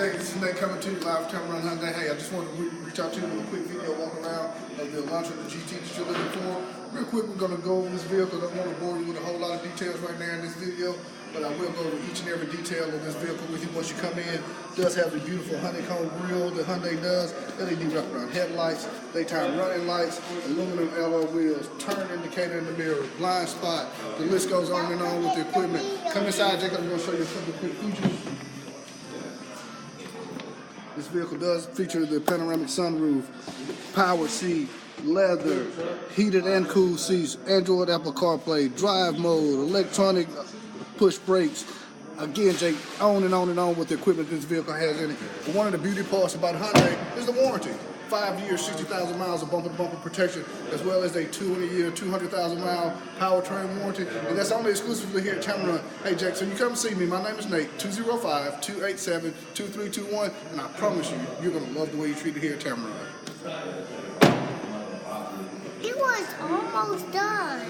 Jake, this is Nate coming to you live from Tameron Hyundai. Hey, I just wanted to reach out to you with a quick video walking around of the Elantra, the GT that you're looking for. Real quick, we're going to go over this vehicle. I don't want to bore you with a whole lot of details right now in this video, but I will go over each and every detail of this vehicle with you once you come in. It does have the beautiful honeycomb grille that Hyundai does, LED wraparound headlights, daytime running lights, aluminum alloy wheels, turn indicator in the mirror, blind spot. The list goes on and on with the equipment. Come inside, Jake. I'm going to show you a couple of quick features. This vehicle does feature the panoramic sunroof, power seat, leather, heated and cooled seats, Android Apple CarPlay, drive mode, electronic push brakes. Again, Jake, on and on and on with the equipment this vehicle has in it. But one of the beauty parts about Hyundai is the warranty. 5 years, 60,000 miles of bumper-to-bumper protection, as well as a 2-year, 200,000-mile powertrain warranty, and that's only exclusively here at Tameron. Hey, Jake, so you come see me. My name is Nate, 205-287-2321, and I promise you, you're going to love the way you're treated here at Tameron. It was almost done.